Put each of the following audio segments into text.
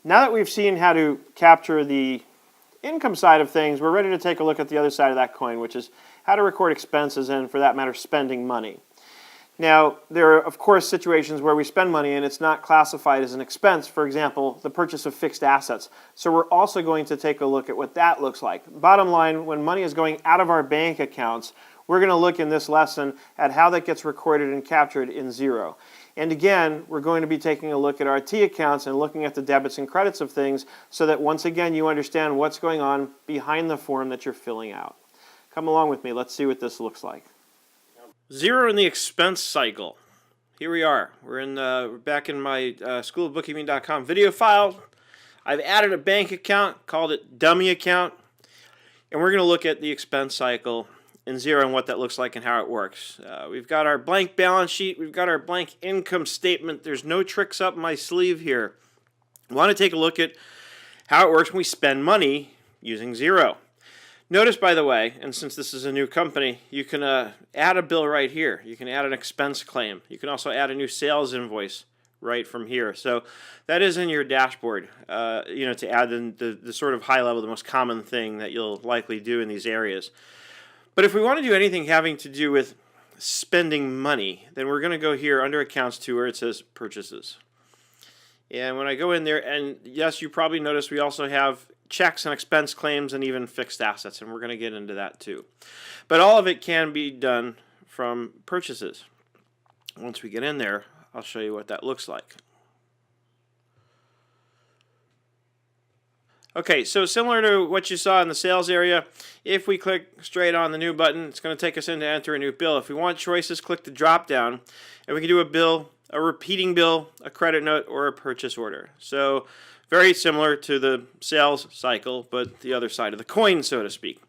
Now that we've seen how to capture the income side of things, we're ready to take a look at the other side of that coin, which is how to record expenses and, for that matter, spending money. Now, there are, of course, situations where we spend money and it's not classified as an expense. For example, the purchase of fixed assets. So we're also going to take a look at what that looks like. Bottom line, when money is going out of our bank accounts, we're going to look in this lesson at how that gets recorded and captured in Xero. And again, we're going to be taking a look at our T accounts and looking at the debits and credits of things so that once again you understand what's going on behind the form that you're filling out. Come along with me. Let's see what this looks like. Xero in the expense cycle. Here we are. We're back in my schoolofbookkeeping.com video file. I've added a bank account, called it dummy account, and we're going to look at the expense cycle in Xero and what that looks like and how it works. We've got our blank balance sheet. We've got our blank income statement. There's no tricks up my sleeve here. We want to take a look at how it works when we spend money using Xero. Notice, by the way, and since this is a new company, you can add a bill right here. You can add an expense claim. You can also add a new sales invoice right from here. So that is in your dashboard, to add the sort of high level, the most common thing that you'll likely do in these areas. But if we want to do anything having to do with spending money, then we're going to go here under Accounts to where it says Purchases. And when I go in there, and yes, you probably noticed we also have checks and expense claims and even fixed assets, and we're going to get into that too. But all of it can be done from Purchases. Once we get in there, I'll show you what that looks like. Okay, so similar to what you saw in the sales area, if we click straight on the new button, it's going to take us in to enter a new bill. If we want choices, click the drop down, and we can do a bill, a repeating bill, a credit note, or a purchase order. So very similar to the sales cycle, but the other side of the coin, so to speak.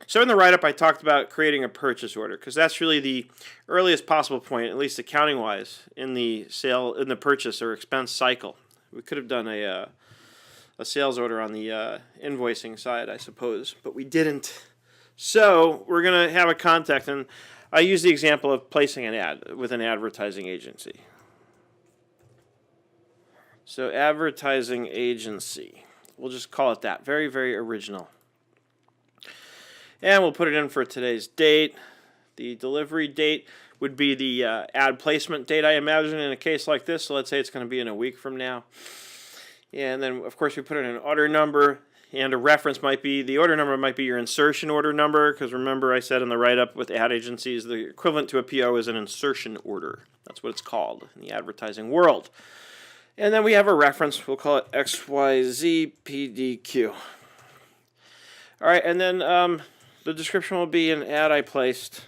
So in the write-up, I talked about creating a purchase order because that's really the earliest possible point, at least accounting-wise, in the purchase or expense cycle. We could have done a sales order on the invoicing side, I suppose, but we didn't. So we're going to have a contact, and I use the example of placing an ad with an advertising agency. So advertising agency, we'll just call it that. Very, very original. And we'll put it in for today's date. The delivery date would be the ad placement date, I imagine, in a case like this. So let's say it's going to be in a week from now. And then, of course, we put in an order number, and a reference might be, the order number might be your insertion order number, because remember I said in the write-up with ad agencies, the equivalent to a PO is an insertion order. That's what it's called in the advertising world. And then we have a reference, we'll call it XYZPDQ. All right, and then the description will be an ad I placed,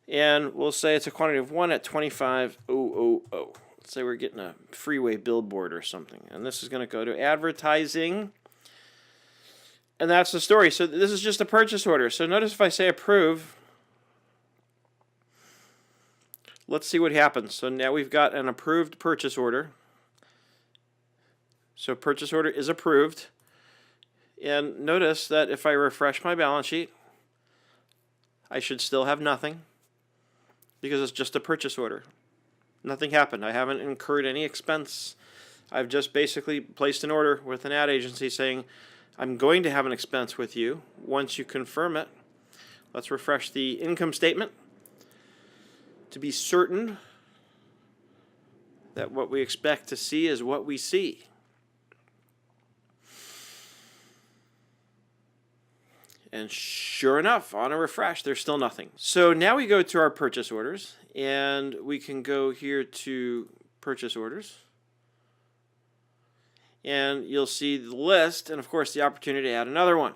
and we'll say it's a quantity of 1 at 25,000. Let's say we're getting a freeway billboard or something, and this is going to go to advertising, and that's the story. So this is just a purchase order. So notice if I say approve, let's see what happens. So now we've got an approved purchase order. So purchase order is approved, and notice that if I refresh my balance sheet, I should still have nothing because it's just a purchase order. Nothing happened. I haven't incurred any expense. I've just basically placed an order with an ad agency saying, I'm going to have an expense with you once you confirm it. Let's refresh the income statement to be certain that what we expect to see is what we see. And sure enough, on a refresh, there's still nothing. So now we go to our purchase orders, and we can go here to purchase orders. And you'll see the list, and of course the opportunity to add another one.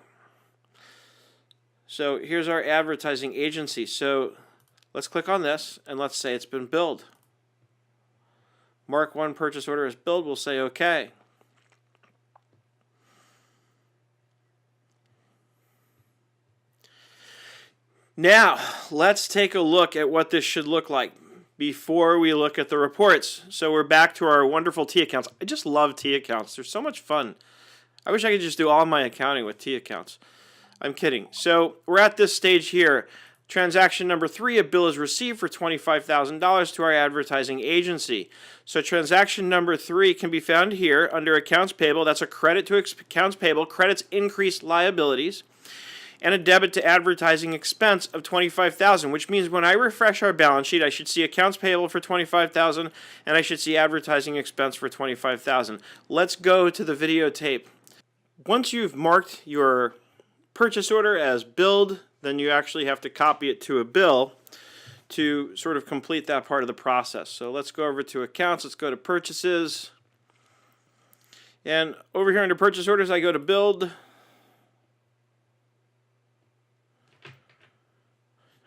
So here's our advertising agency. So let's click on this, and let's say it's been billed. Mark 1 purchase order as billed. We'll say OK. Now, let's take a look at what this should look like before we look at the reports. So we're back to our wonderful T accounts. I just love T accounts. They're so much fun. I wish I could just do all my accounting with T accounts. I'm kidding. So we're at this stage here. Transaction number 3, a bill is received for $25,000 to our advertising agency. So transaction number 3 can be found here under accounts payable. That's a credit to accounts payable, credits increased liabilities, and a debit to advertising expense of $25,000, which means when I refresh our balance sheet, I should see accounts payable for $25,000 and I should see advertising expense for $25,000. Let's go to the videotape. Once you've marked your purchase order as billed, then you actually have to copy it to a bill to sort of complete that part of the process. So let's go over to accounts, let's go to purchases, and over here under purchase orders I go to billed.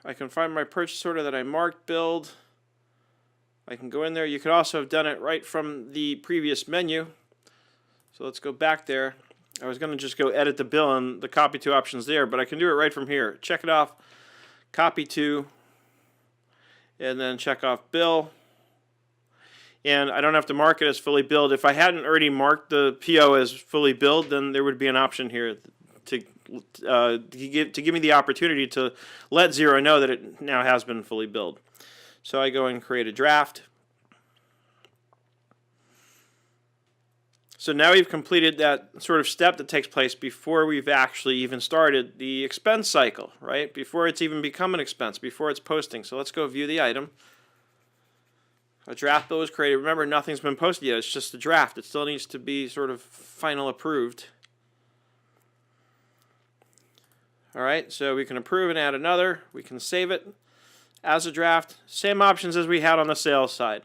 I can find my purchase order that I marked billed. I can go in there. You could also have done it right from the previous menu. So let's go back there. I was going to just go edit the bill and the copy to options there, but I can do it right from here. Check it off, copy to, and then check off bill. And I don't have to mark it as fully billed. If I hadn't already marked the PO as fully billed, then there would be an option here to give me the opportunity to let Xero know that it now has been fully billed. So I go and create a draft. So now we've completed that sort of step that takes place before we've actually even started the expense cycle, right? Before it's even become an expense, before it's posting. So let's go view the item. A draft bill was created. Remember, nothing's been posted yet. It's just a draft. It still needs to be sort of final approved. All right, so we can approve and add another. We can save it as a draft. Same options as we had on the sales side.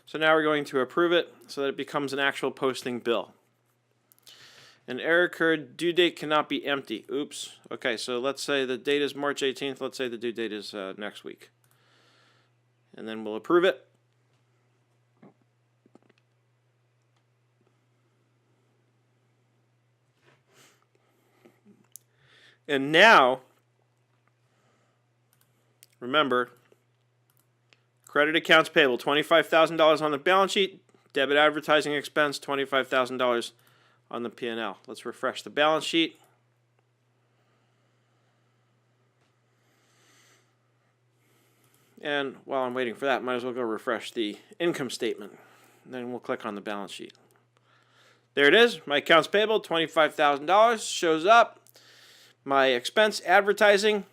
So now we're going to approve it so that it becomes an actual posting bill. An error occurred. Due date cannot be empty. Oops. Okay, so let's say the date is March 18th. Let's say the due date is next week. And then we'll approve it. And now, remember, credit accounts payable, $25,000 on the balance sheet, debit advertising expense, $25,000 on the P&L. Let's refresh the balance sheet. And while I'm waiting for that, might as well go refresh the income statement. And then we'll click on the balance sheet. There it is, my accounts payable, $25,000 shows up. My expense advertising,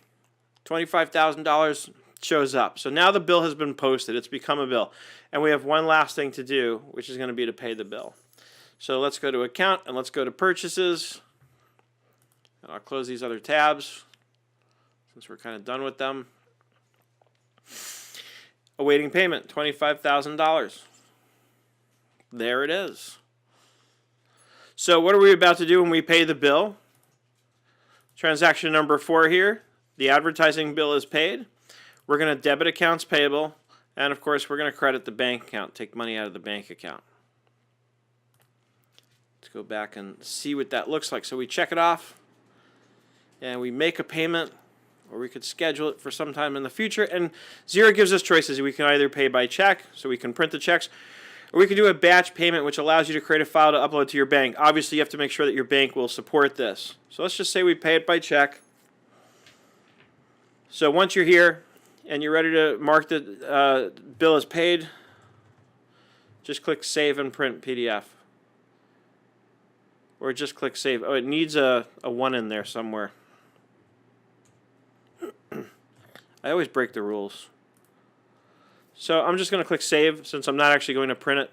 $25,000 shows up. So now the bill has been posted. It's become a bill. And we have one last thing to do, which is going to be to pay the bill. So let's go to account and let's go to purchases. And I'll close these other tabs since we're kind of done with them. Awaiting payment, $25,000. There it is. So what are we about to do when we pay the bill? Transaction number 4 here, the advertising bill is paid. We're going to debit accounts payable, and of course we're going to credit the bank account, take money out of the bank account. Let's go back and see what that looks like. So we check it off, and we make a payment, or we could schedule it for some time in the future. And Xero gives us choices. We can either pay by check, so we can print the checks, or we can do a batch payment, which allows you to create a file to upload to your bank. Obviously, you have to make sure that your bank will support this. So let's just say we pay it by check. So once you're here and you're ready to mark the bill as paid, just click Save and Print PDF. Or just click Save. Oh, it needs a 1 in there somewhere. I always break the rules. So I'm just going to click Save since I'm not actually going to print it.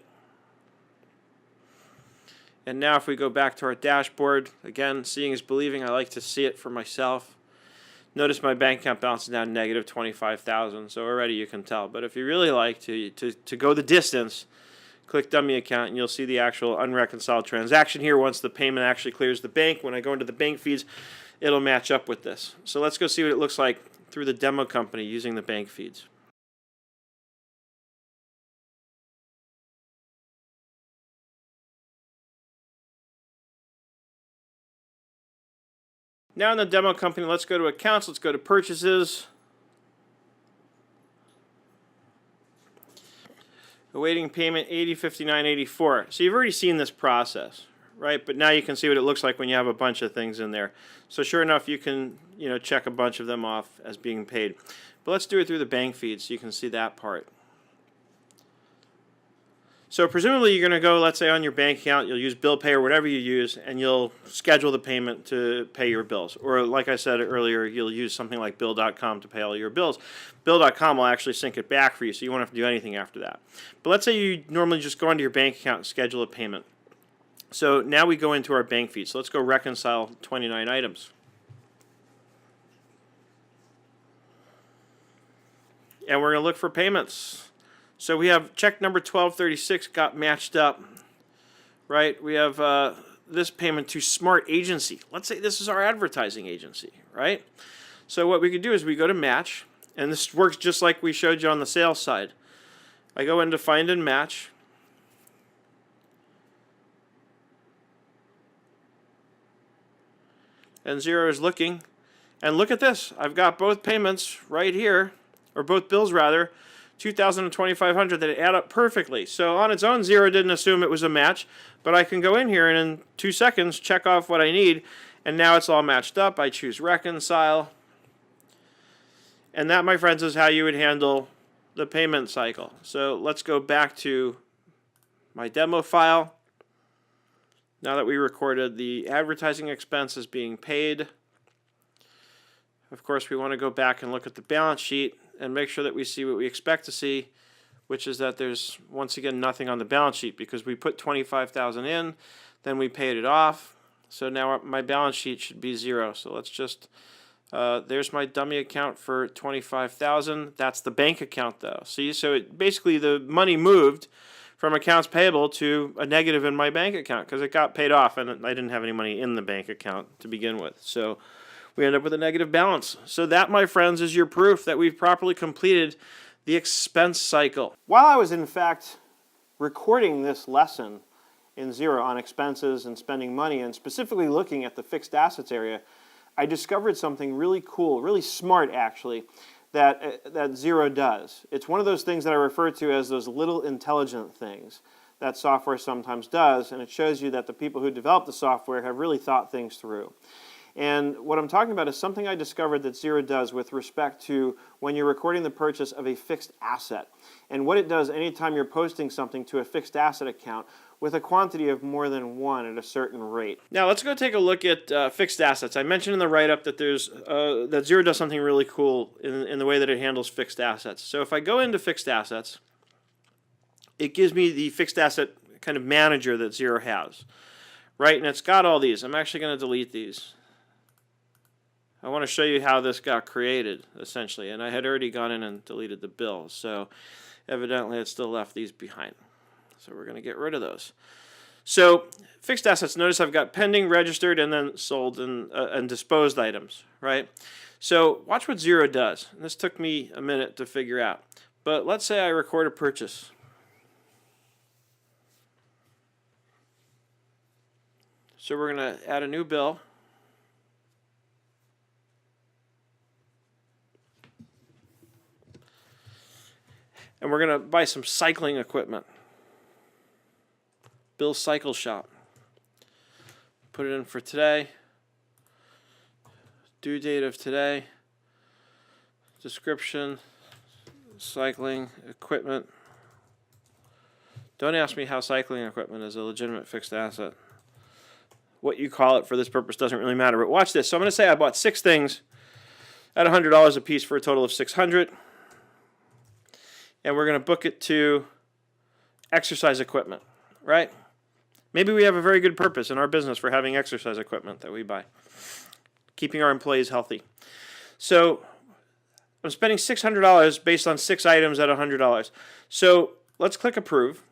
And now if we go back to our dashboard, again, seeing is believing. I like to see it for myself. Notice my bank account balance is now negative $25,000, so already you can tell. But if you really like to go the distance, click Dummy Account and you'll see the actual unreconciled transaction here. Once the payment actually clears the bank, when I go into the bank feeds, it'll match up with this. So let's go see what it looks like through the demo company using the bank feeds. Now in the demo company, let's go to accounts, let's go to purchases. Awaiting payment $80.59.84. So you've already seen this process, right? But now you can see what it looks like when you have a bunch of things in there. So sure enough, you can check a bunch of them off as being paid. But let's do it through the bank feed so you can see that part. So presumably you're going to go, let's say, on your bank account, you'll use bill pay or whatever you use, and you'll schedule the payment to pay your bills. Or like I said earlier, you'll use something like bill.com to pay all your bills. Bill.com will actually sync it back for you, so you won't have to do anything after that. But let's say you normally just go into your bank account and schedule a payment. So now we go into our bank feed. So let's go reconcile 29 items. And we're going to look for payments. So we have check number 1236 got matched up, right? We have this payment to Smart Agency. Let's say this is our advertising agency, right? So what we could do is we go to match, and this works just like we showed you on the sales side. I go into find and match. And Xero is looking, and look at this. I've got both payments right here, or both bills rather, $2,000 and $2,500 that add up perfectly. So on its own, Xero didn't assume it was a match, but I can go in here and in 2 seconds check off what I need, and now it's all matched up. I choose reconcile, and that, my friends, is how you would handle the payment cycle. So let's go back to my demo file. Now that we recorded the advertising expense as being paid, of course we want to go back and look at the balance sheet and make sure that we see what we expect to see, which is that there's once again nothing on the balance sheet because we put $25,000 in, then we paid it off. So now my balance sheet should be $0. So let's just there's my dummy account for $25,000. That's the bank account though. See, so basically the money moved from accounts payable to a negative in my bank account because it got paid off and I didn't have any money in the bank account to begin with. So we end up with a negative balance. So that, my friends, is your proof that we've properly completed the expense cycle. While I was, in fact, recording this lesson in Xero on expenses and spending money, and specifically looking at the fixed assets area, I discovered something really cool, really smart, actually, that Xero does. It's one of those things that I refer to as those little intelligent things that software sometimes does, and it shows you that the people who develop the software have really thought things through. And what I'm talking about is something I discovered that Xero does with respect to when you're recording the purchase of a fixed asset. And what it does anytime you're posting something to a fixed asset account with a quantity of more than one at a certain rate. Now let's go take a look at fixed assets. I mentioned in the write-up that that Xero does something really cool in the way that it handles fixed assets. So if I go into fixed assets, it gives me the fixed asset kind of manager that Xero has, right? And it's got all these. I'm actually going to delete these. I want to show you how this got created, essentially. And I had already gone in and deleted the bills, so evidently it still left these behind. So we're going to get rid of those. So fixed assets, notice I've got pending, registered, and then sold and disposed items, right? So watch what Xero does. And this took me a minute to figure out. But let's say I record a purchase. So we're going to add a new bill. And we're going to buy some cycling equipment. Bill's Cycle Shop. Put it in for today. Due date of today. Description. Cycling equipment. Don't ask me how cycling equipment is a legitimate fixed asset. What you call it for this purpose doesn't really matter. But watch this. So I'm going to say I bought 6 things at $100 a piece for a total of $600. And we're going to book it to exercise equipment, right? Maybe we have a very good purpose in our business for having exercise equipment that we buy, keeping our employees healthy. So I'm spending $600 based on 6 items at $100. So let's click approve.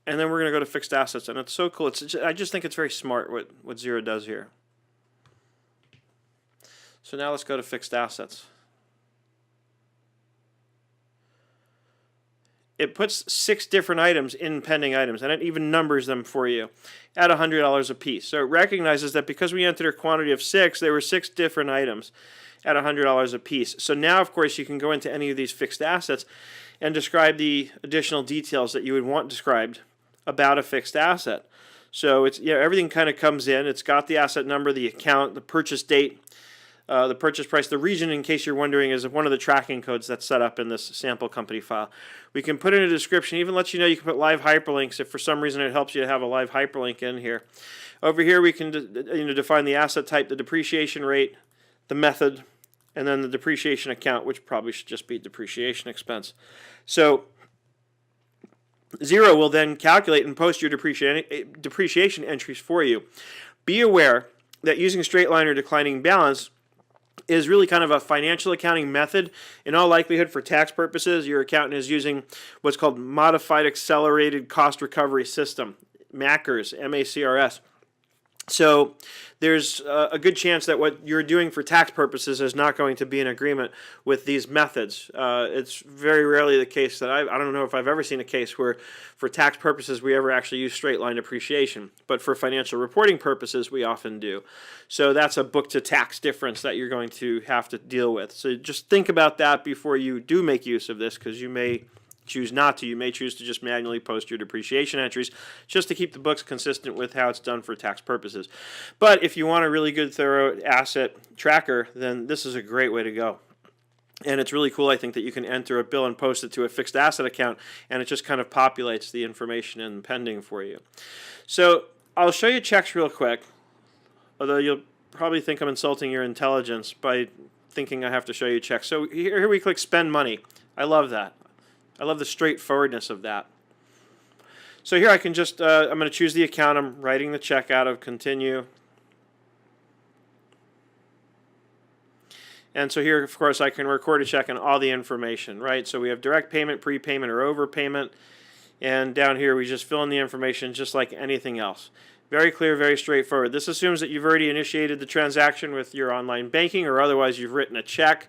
And then we're going to go to fixed assets. And it's so cool. I just think it's very smart what Xero does here. So now let's go to fixed assets. It puts 6 different items in pending items, and it even numbers them for you at $100 a piece. So it recognizes that because we entered a quantity of 6, there were 6 different items at $100 a piece. So now, of course, you can go into any of these fixed assets and describe the additional details that you would want described about a fixed asset. So it's, everything kind of comes in. It's got the asset number, the account, the purchase date, the purchase price. The region, in case you're wondering, is one of the tracking codes that's set up in this sample company file. We can put in a description, even let you know you can put live hyperlinks if for some reason it helps you to have a live hyperlink in here. Over here we can define the asset type, the depreciation rate, the method, and then the depreciation account, which probably should just be depreciation expense. So Xero will then calculate and post your depreciation entries for you. Be aware that using straight line or declining balance is really kind of a financial accounting method. In all likelihood, for tax purposes, your accountant is using what's called Modified Accelerated Cost Recovery System, MACRS, M-A-C-R-S. So there's a good chance that what you're doing for tax purposes is not going to be in agreement with these methods. It's very rarely the case that I don't know if I've ever seen a case where for tax purposes we ever actually use straight line depreciation, but for financial reporting purposes we often do. So that's a book to tax difference that you're going to have to deal with. So just think about that before you do make use of this, because you may choose not to. You may choose to just manually post your depreciation entries just to keep the books consistent with how it's done for tax purposes. But if you want a really good, thorough asset tracker, then this is a great way to go. And it's really cool, I think, that you can enter a bill and post it to a fixed asset account, and it just kind of populates the information in pending for you. So I'll show you checks real quick, although you'll probably think I'm insulting your intelligence by thinking I have to show you checks. So here we click spend money. I love that. I love the straightforwardness of that. So here I can just, I'm going to choose the account I'm writing the check out of, continue. And so here, of course, I can record a check and all the information, right? So we have direct payment, prepayment, or overpayment. And down here we just fill in the information just like anything else. Very clear, very straightforward. This assumes that you've already initiated the transaction with your online banking, or otherwise you've written a check.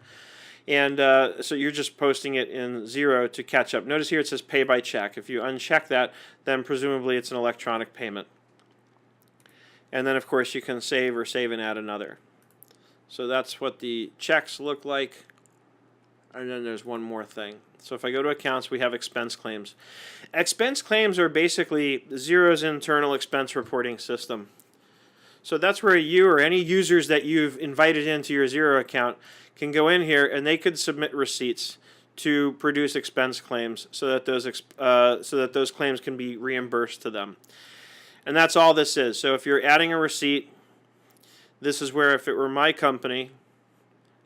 And so you're just posting it in Xero to catch up. Notice here it says pay by check. If you uncheck that, then presumably it's an electronic payment. And then, of course, you can save or save and add another. So that's what the checks look like. And then there's one more thing. So if I go to accounts, we have expense claims. Expense claims are basically Xero's internal expense reporting system. So that's where you or any users that you've invited into your Xero account can go in here and they could submit receipts to produce expense claims so that those claims can be reimbursed to them. And that's all this is. So if you're adding a receipt, this is where, if it were my company,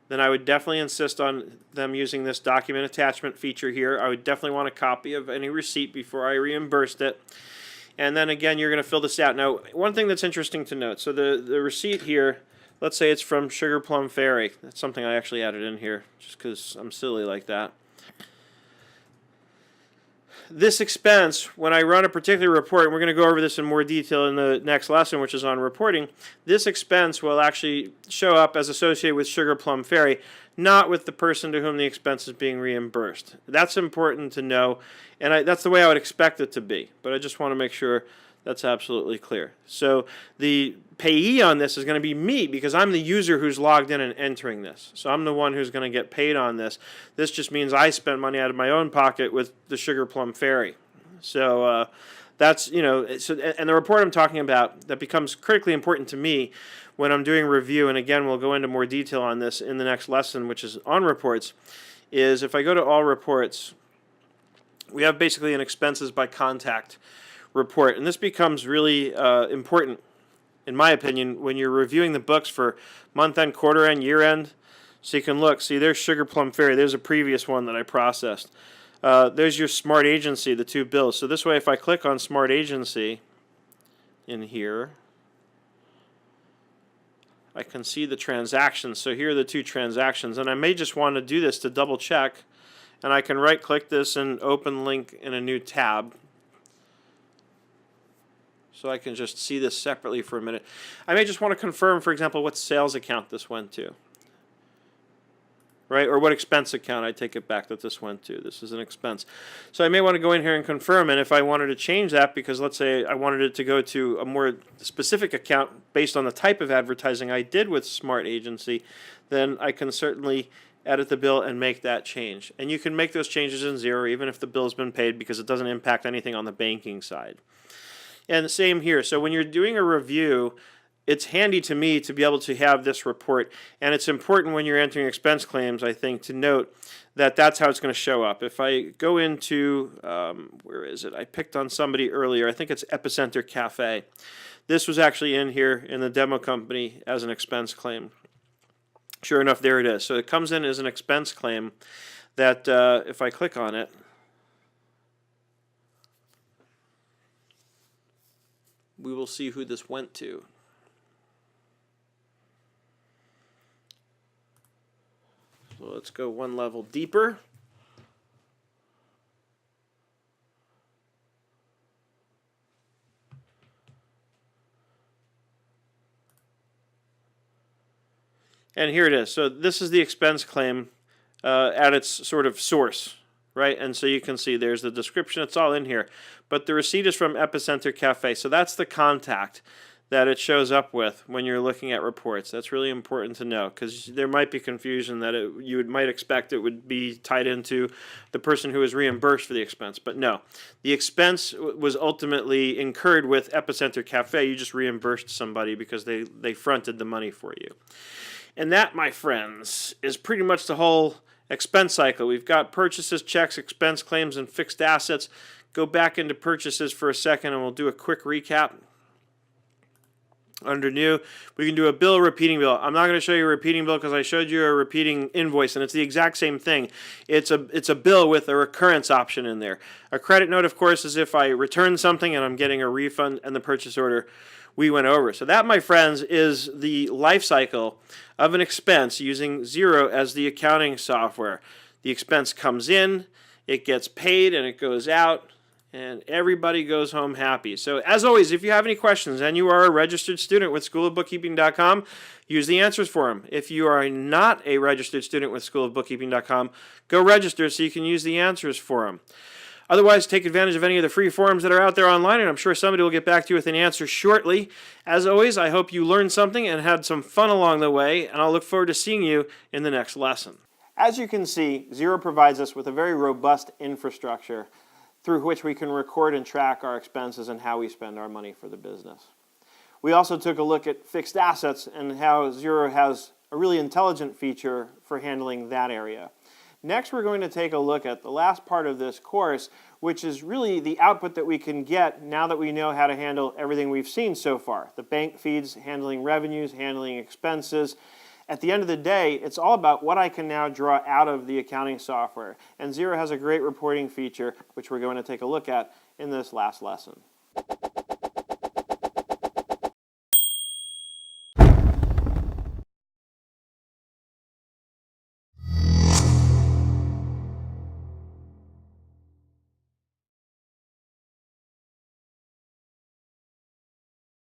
then I would definitely insist on them using this document attachment feature here. I would definitely want a copy of any receipt before I reimbursed it. And then again, you're going to fill this out. Now, one thing that's interesting to note, so the receipt here, let's say it's from Sugar Plum Fairy. That's something I actually added in here just because I'm silly like that. This expense, when I run a particular report, and we're going to go over this in more detail in the next lesson, which is on reporting, this expense will actually show up as associated with Sugar Plum Fairy, not with the person to whom the expense is being reimbursed. That's important to know, and that's the way I would expect it to be, but I just want to make sure that's absolutely clear. So the payee on this is going to be me, because I'm the user who's logged in and entering this. So I'm the one who's going to get paid on this. This just means I spent money out of my own pocket with the Sugar Plum Fairy. So that's, so, and the report I'm talking about that becomes critically important to me when I'm doing review, and again, we'll go into more detail on this in the next lesson, which is on reports, is if I go to all reports, we have basically an expenses by contact report. And this becomes really important, in my opinion, when you're reviewing the books for month-end, quarter-end, year-end. So you can look, see, there's Sugar Plum Fairy. There's a previous one that I processed. There's your Smart Agency, the two bills. So this way, if I click on Smart Agency in here, I can see the transactions. So here are the two transactions. And I may just want to do this to double check. And I can right-click this and open link in a new tab. So I can just see this separately for a minute. I may just want to confirm, for example, what sales account this went to. Right? Or what expense account, I take it back, that this went to. This is an expense. So I may want to go in here and confirm, and if I wanted to change that, because let's say I wanted it to go to a more specific account based on the type of advertising I did with Smart Agency, then I can certainly edit the bill, and make that change. And you can make those changes in Xero even if the bill's been paid, because it doesn't impact anything on the banking side. And the same here. So when you're doing a review, it's handy to me to be able to have this report. And it's important when you're entering expense claims, I think, to note that that's how it's going to show up. If I go into, where is it? I picked on somebody earlier. I think it's Epicenter Cafe. This was actually in here in the demo company as an expense claim. Sure enough, there it is. So it comes in as an expense claim that if I click on it, we will see who this went to. So let's go one level deeper. And here it is. So this is the expense claim at its sort of source, right? And so you can see there's the description. It's all in here. But the receipt is from Epicenter Cafe. So that's the contact that it shows up with when you're looking at reports. That's really important to know, because there might be confusion that you might expect it would be tied into the person who was reimbursed for the expense. But no, the expense was ultimately incurred with Epicenter Cafe. You just reimbursed somebody because they fronted the money for you. And that, my friends, is pretty much the whole expense cycle. We've got purchases, checks, expense claims, and fixed assets. Go back into purchases for a second and we'll do a quick recap. Under new, we can do a bill, repeating bill. I'm not going to show you a repeating bill because I showed you a repeating invoice, and it's the exact same thing. It's a bill with a recurrence option in there. A credit note, of course, is if I return something and I'm getting a refund, and the purchase order we went over. So that, my friends, is the life cycle of an expense using Xero as the accounting software. The expense comes in, it gets paid, and it goes out, and everybody goes home happy. So as always, if you have any questions and you are a registered student with schoolofbookkeeping.com, use the answers forum. If you are not a registered student with schoolofbookkeeping.com, go register so you can use the answers forum. Otherwise, take advantage of any of the free forums that are out there online, and I'm sure somebody will get back to you with an answer shortly. As always, I hope you learned something and had some fun along the way, and I'll look forward to seeing you in the next lesson. As you can see, Xero provides us with a very robust infrastructure through which we can record and track our expenses and how we spend our money for the business. We also took a look at fixed assets and how Xero has a really intelligent feature for handling that area. Next, we're going to take a look at the last part of this course, which is really the output that we can get now that we know how to handle everything we've seen so far. The bank feeds, handling revenues, handling expenses. At the end of the day, it's all about what I can now draw out of the accounting software. And Xero has a great reporting feature, which we're going to take a look at in this last lesson.